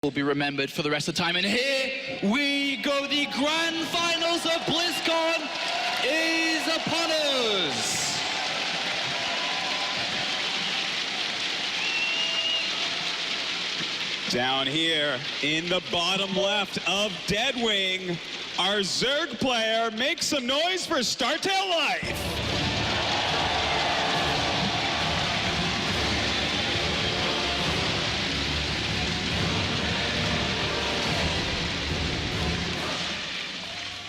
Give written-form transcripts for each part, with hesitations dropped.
will be remembered for the rest of the time. And here we go. The grand finals of BlizzCon is upon us. Down here in the bottom left of Deadwing, our Zerg player makes some noise for Startail Life.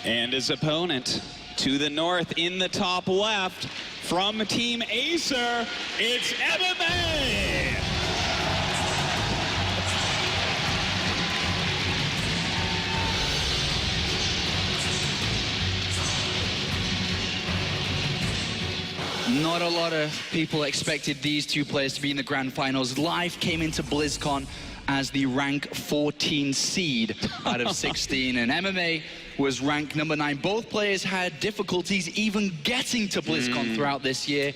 And his opponent to the north in the top left from Team Acer, it's MMA! Not a lot of people expected these two players to be in the grand finals. Life came into BlizzCon as the rank 14 seed out of 16, and MMA was ranked number 9. Both players had difficulties even getting to BlizzCon throughout this year.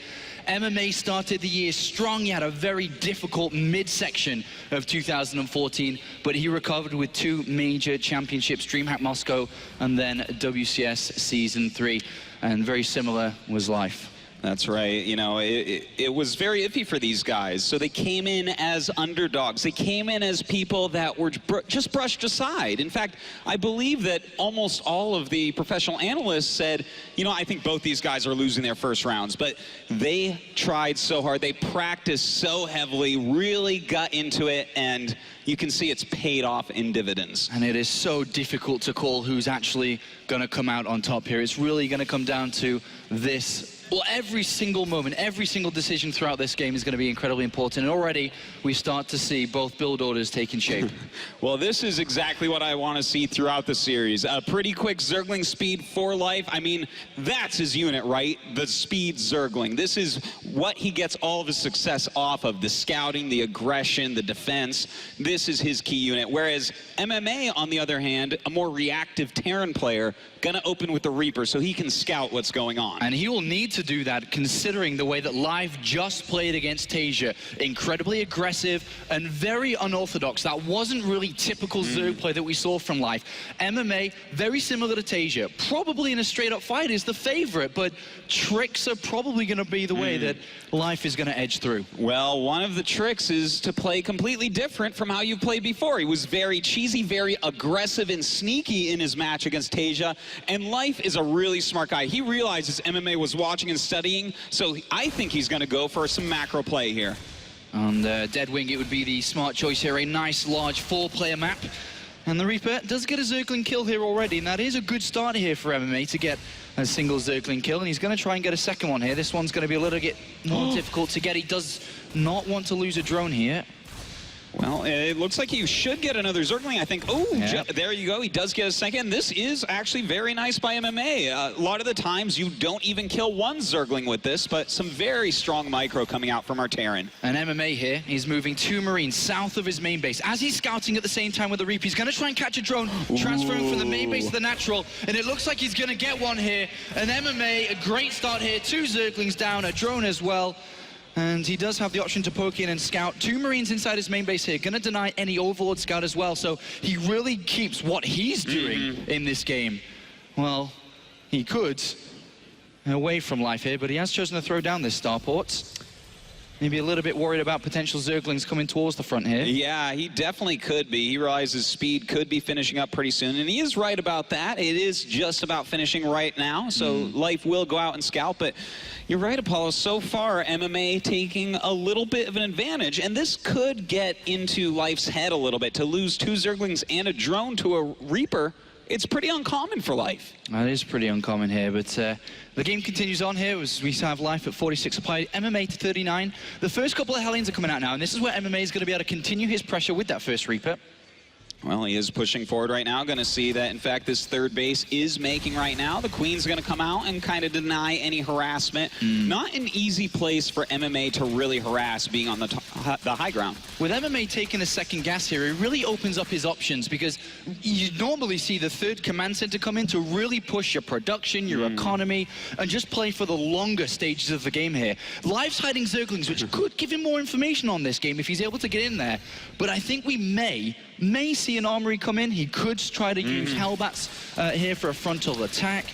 MMA started the year strong. He had a very difficult midsection of 2014, but he recovered with 2 major championships, DreamHack Moscow and then WCS Season 3, and very similar was Life. That's right. You know, it was very iffy for these guys. So they came in as underdogs. They came in as people that were just brushed aside. In fact, I believe that almost all of the professional analysts said, you know, I think both these guys are losing their first rounds. But they tried so hard. They practiced so heavily, really got into it, and you can see it's paid off in dividends. And it is so difficult to call who's actually going to come out on top here. It's really going to come down to this. Well, every single moment, every single decision throughout this game is going to be incredibly important. And already we start to see both build orders taking shape. Well, this is exactly what I want to see throughout the series. A pretty quick Zergling speed for Life. I mean, that's his unit, right? The speed Zergling. This is what he gets all of his success off of. The scouting, the aggression, the defense. This is his key unit. Whereas MMA, on the other hand, a more reactive Terran player, gonna open with the Reaper so he can scout what's going on. And he will need to do that considering the way that Life just played against Tasia. Incredibly aggressive and very unorthodox. That wasn't really typical Zerg play that we saw from Life. MMA, very similar to Tasia. Probably in a straight-up fight is the favorite, but tricks are probably gonna be the way that Life is gonna edge through. Well, one of the tricks is to play completely different from how you've played before. He was very cheesy, very aggressive and sneaky in his match against Tasia. And Life is a really smart guy. He realizes MMA was watching and studying, so I think he's going to go for some macro play here. On Deadwing, it would be the smart choice here. A nice, large 4-player map. And the Reaper does get a Zergling kill here already, and that is a good start here for MMA to get a single Zergling kill, and he's going to try and get a second one here. This one's going to be a little bit more difficult to get. He does not want to lose a drone here. Well, it looks like you should get another Zergling, I think. Oh, yeah. There you go. He does get a second. This is actually very nice by MMA. A lot of the times you don't even kill one Zergling with this, but some very strong micro coming out from our Terran. And MMA here, he's moving 2 Marines south of his main base. As he's scouting at the same time with the Reaper, he's going to try and catch a drone, transferring from the main base to the natural, and it looks like he's going to get one here. And MMA, a great start here. 2 Zerglings down, a drone as well. And he does have the option to poke in and scout. 2 Marines inside his main base here. Gonna deny any Overlord scout as well. So he really keeps what he's doing in this game. Well, he could away from Life here, but he has chosen to throw down this starport. Maybe a little bit worried about potential Zerglings coming towards the front here. Yeah, he definitely could be. He realizes speed could be finishing up pretty soon, and he is right about that. It is just about finishing right now, so Life will go out and scout, but you're right, Apollo. So far, MMA taking a little bit of an advantage, and this could get into Life's head a little bit. To lose 2 Zerglings and a drone to a Reaper, it's pretty uncommon for Life. That is pretty uncommon here, but the game continues on here as we have Life at 46 applied, MMA to 39. The first couple of Hellions are coming out now, and this is where MMA is going to be able to continue his pressure with that first Reaper. Well, he is pushing forward right now. Going to see that, in fact, this third base is making right now. The Queen's going to come out and kind of deny any harassment. Not an easy place for MMA to really harass, being on the high ground. With MMA taking a second gas here, it really opens up his options, because you normally see the third command center come in to really push your production, your economy, and just play for the longer stages of the game here. Life's hiding Zerglings, which could give him more information on this game if he's able to get in there. But I think we may may see an armory come in. He could try to use Hellbats here for a frontal attack.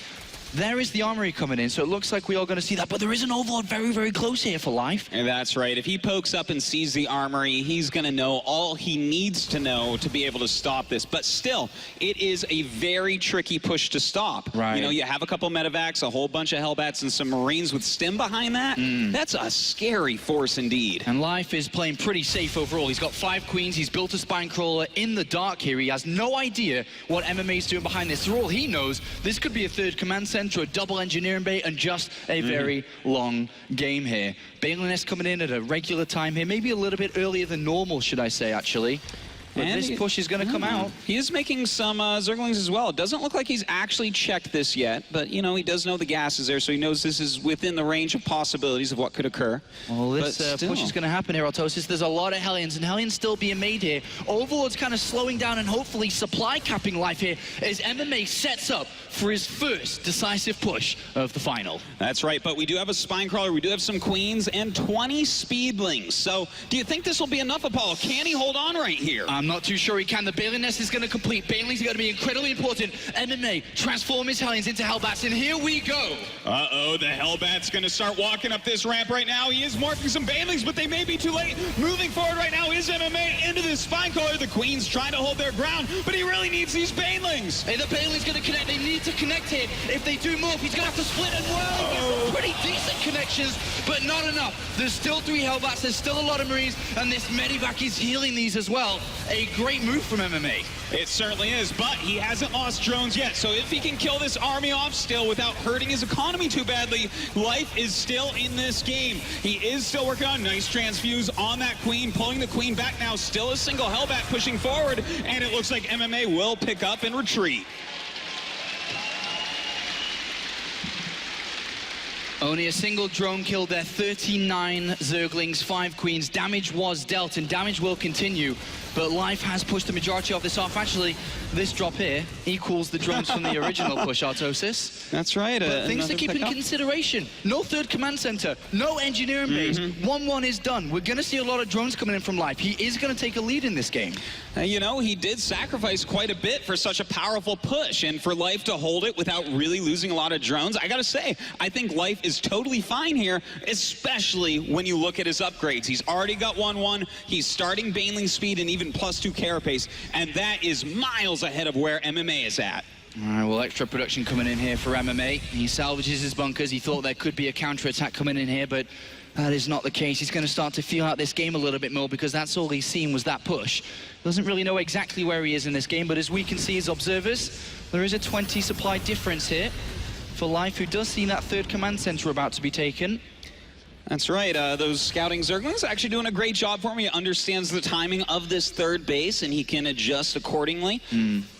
There is the armory coming in, so it looks like we are going to see that. But there is an Overlord very, very close here for life. And that's right. If he pokes up and sees the armory, he's going to know all he needs to know to be able to stop this. But still, it is a very tricky push to stop. Right. You know, you have a couple medevacs, a whole bunch of Hellbats, and some Marines with stim behind that. That's a scary force indeed. And Life is playing pretty safe overall. He's got 5 queens. He's built a spine crawler in the dark here. He has no idea what MMA is doing behind this. For all he knows, this could be a 3rd command center, a double engineering bay, and just a very long game here. Baliness coming in at a regular time here, maybe a little bit earlier than normal, should I say, actually. But And this push is going to come out. He is making some Zerglings as well. It doesn't look like he's actually checked this yet, but, you know, he does know the gas is there, so he knows this is within the range of possibilities of what could occur. Well, this push is going to happen here, Autosis. There's a lot of Hellions, and Hellions still being made here. Overlord's kind of slowing down and hopefully supply capping Life here as MMA sets up for his first decisive push of the final. That's right, but we do have a spine crawler, we do have some queens, and 20 speedlings. So, do you think this will be enough, Apollo? Can he hold on right here? I'm not too sure he can. The Bailey Nest is going to complete. Bailey's going to be incredibly important. MMA transform his Hellions into Hellbats, and here we go. Uh-oh, the Hellbat's going to start walking up this ramp right now. He is morphing some Bailings, but they may be too late. Moving forward right now is MMA into this spine crawler. The Queen's trying to hold their ground, but he really needs these Bailings. Hey, the Bailey's going to connect. They need to connect here. If they do morph, he's going to have to split and well. Pretty decent connections, but not enough. There's still 3 Hellbats. There's still a lot of Marines, and this Medivac is healing these as well. A great move from MMA. It certainly is, but he hasn't lost drones yet. So if he can kill this army off still without hurting his economy too badly, Life is still in this game. He is still working on nice transfuse on that Queen, pulling the Queen back now. Still a single Hellbat pushing forward, and it looks like MMA will pick up and retreat. Only a single drone killed there, 39 Zerglings, 5 Queens. Damage was dealt, and damage will continue. But Life has pushed the majority of this off. Actually, this drop here equals the drones from the original push, Autosis. That's right. But things to keep in consideration. No 3rd command center, no engineering base. 1-1 is done. We're going to see a lot of drones coming in from Life. He is going to take a lead in this game. You know, he did sacrifice quite a bit for such a powerful push, and for Life to hold it without really losing a lot of drones, I gotta say, I think Life is totally fine here, especially when you look at his upgrades. He's already got 1-1, he's starting Baneling speed and even +2 carapace, and that is miles ahead of where MMA is at. All right, well, extra production coming in here for MMA. He salvages his bunkers. He thought there could be a counterattack coming in here, but that is not the case. He's going to start to feel out this game a little bit more because that's all he's seen was that push. Doesn't really know exactly where he is in this game, but as we can see as observers, there is a 20 supply difference here for Life, who does see that 3rd command center about to be taken. That's right. Those scouting Zerglings actually doing a great job for him. He understands the timing of this 3rd base, and he can adjust accordingly.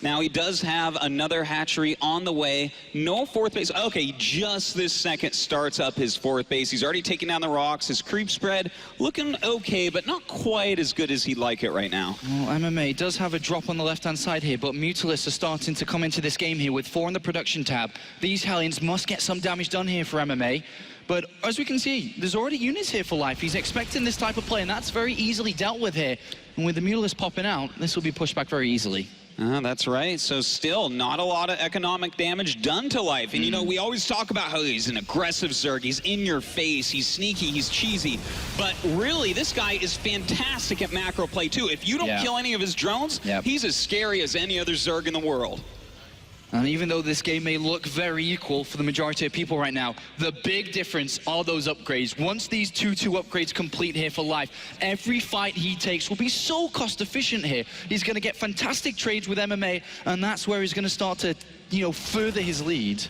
Now, he does have another hatchery on the way. No 4th base. Okay, just this second starts up his 4th base. He's already taken down the rocks. His creep spread looking okay, but not quite as good as he'd like it right now. Well, MMA does have a drop on the left-hand side here, but Mutalisks are starting to come into this game here with 4 in the production tab. These Hellions must get some damage done here for MMA. But as we can see, there's already units here for Life. He's expecting this type of play, and that's very easily dealt with here. And with the Mutalisks popping out, this will be pushed back very easily. That's right. So still not a lot of economic damage done to Life. And, you know, we always talk about how he's an aggressive Zerg. He's in your face. He's sneaky. He's cheesy. But really, this guy is fantastic at macro play, too. If you don't kill any of his drones, he's as scary as any other Zerg in the world. And even though this game may look very equal for the majority of people right now, the big difference are those upgrades. Once these 2-2 upgrades complete here for Life, every fight he takes will be so cost efficient here. He's going to get fantastic trades with MMA, and that's where he's going to start to, you know, further his lead.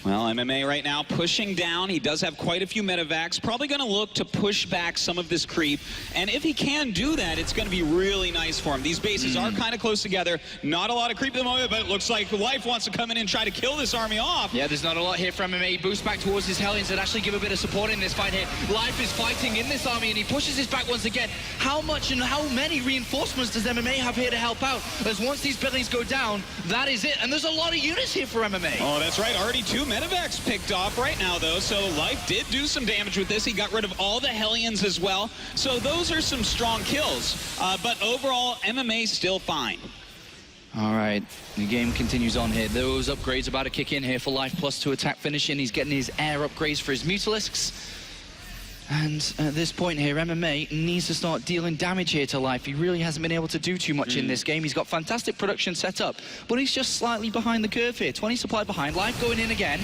Well, MMA right now pushing down. He does have quite a few medevacs. Probably going to look to push back some of this creep. And if he can do that, it's going to be really nice for him. These bases are kind of close together. Not a lot of creep at the moment, but it looks like Life wants to come in and try to kill this army off. Yeah, there's not a lot here from MMA. He boosts back towards his Hellions and actually give a bit of support in this fight here. Life is fighting in this army, and he pushes his back once again. How much and how many reinforcements does MMA have here to help out? As once these buildings go down, that is it. And there's a lot of units here for MMA. Oh, that's right. Already 2 medevacs picked off right now, though, so Life did do some damage with this. He got rid of all the Hellions as well, so those are some strong kills. But overall, MMA still fine. All right, the game continues on here. Those upgrades about to kick in here for Life, +2 attack finishing. He's getting his air upgrades for his Mutalisks. And at this point here, MMA needs to start dealing damage here to Life. He really hasn't been able to do too much in this game. He's got fantastic production set up, but he's just slightly behind the curve here. 20 supply behind. Life going in again.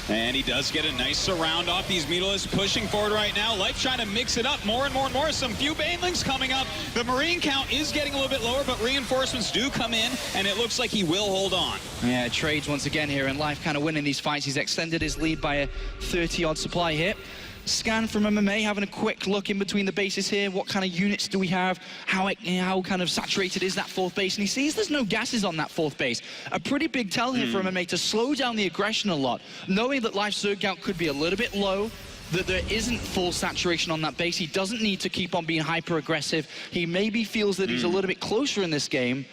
And he does get a nice surround off these Mutalisks pushing forward right now. Life trying to mix it up more and more and more. Some few Banelings coming up. The Marine count is getting a little bit lower, but reinforcements do come in, and it looks like he will hold on. Yeah, trades once again here, and Life kind of winning these fights. He's extended his lead by a 30-odd supply hit. Scan from MMA, having a quick look in between the bases here. What kind of units do we have? How kind of saturated is that fourth base? And he sees there's no gases on that fourth base. A pretty big tell here for MMA to slow down the aggression a lot, knowing that Life's Zerg count could be a little bit low, that there isn't full saturation on that base. He doesn't need to keep on being hyper-aggressive. He maybe feels that he's a little bit closer in this game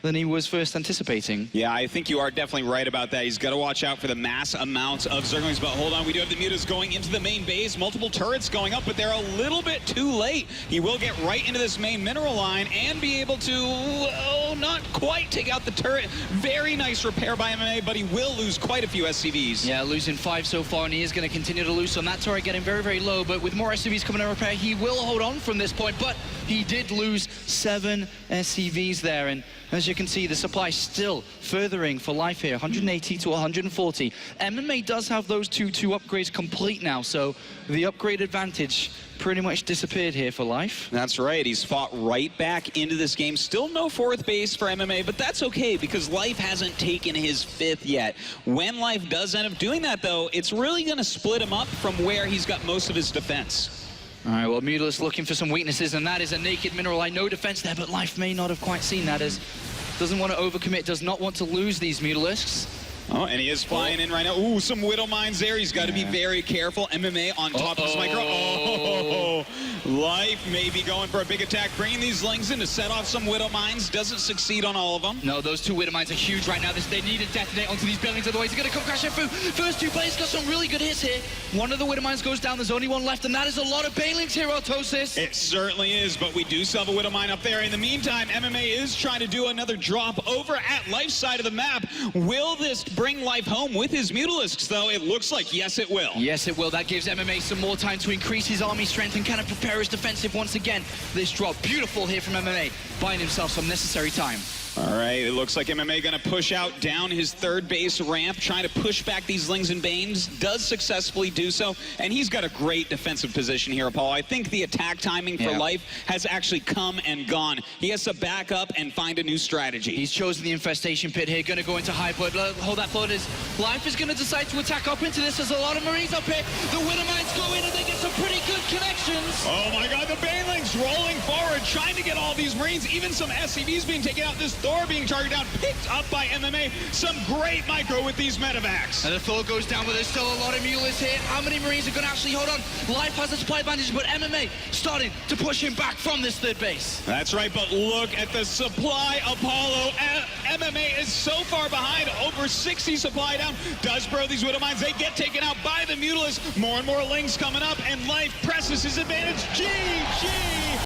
than he was first anticipating. Yeah, I think you are definitely right about that. He's got to watch out for the mass amounts of Zerglings, but hold on, we do have the Mutas going into the main base, multiple turrets going up, but they're a little bit too late. He will get right into this main mineral line and be able to, not quite take out the turret. Very nice repair by MMA, but he will lose quite a few SCVs. Yeah, losing 5 so far, and he is going to continue to lose on that turret, getting very, very low, but with more SCVs coming to repair, he will hold on from this point, but he did lose 7 SCVs there, and as you can see, the supply still furthering for Life here, 180 to 140. MMA does have those two upgrades complete now, so the upgrade advantage pretty much disappeared here for Life. That's right. He's fought right back into this game. Still no fourth base for MMA, but that's okay because Life hasn't taken his 5th yet. When Life does end up doing that, though, it's really going to split him up from where he's got most of his defense. All right, well, Mutalisks looking for some weaknesses, and that is a naked mineral line. No defense there, but Life may not have quite seen that, as doesn't want to overcommit, does not want to lose these Mutalisks. Oh, and he is flying in right now. Ooh, some Widow Mines there. He's got to be very careful. MMA on top of this micro. Oh, Life may be going for a big attack. Bringing these Lings in to set off some Widow Mines. Doesn't succeed on all of them. No, those 2 Widow Mines are huge right now. They need to detonate onto these buildings, otherwise they're going to come crashing through. First 2 players got some really good hits here. One of the Widow Mines goes down. There's only 1 left, and that is a lot of Banelings here, Autosis. It certainly is, but we do still have a Widow Mine up there. In the meantime, MMA is trying to do another drop over at Life's side of the map. Will this bring Life home with his Mutalisks, though? It looks like yes, it will. Yes, it will. That gives MMA some more time to increase his army strength and kind of prepare his defensive once again. This drop, beautiful here from MMA, buying himself some necessary time. All right, it looks like MMA going to push out down his 3rd base ramp, trying to push back these Lings and Banes, does successfully do so, and he's got a great defensive position here, Paul. I think the attack timing for Life has actually come and gone. He has to back up and find a new strategy. He's chosen the infestation pit here, going to go into high blood. Hold that thought, as Life is going to decide to attack up into this. There's a lot of Marines up here. The Widow Mines go in and they get some pretty good connections. Oh my God, the Banelings rolling forward, trying to get all these Marines, even some SCVs being taken out. This Thor being targeted down, picked up by MMA. Some great micro with these medevacs. And the Thor goes down, but there's still a lot of Mutalisks here. How many Marines are going to actually hold on? Life has a supply advantage, but MMA starting to push him back from this 3rd base. That's right, but look at the supply, Apollo. MMA is so far behind, over 60 supply down. Does bro these Widow Mines, they get taken out by the Mutalisks. More and more Lings coming up, and Life presses his advantage. GG!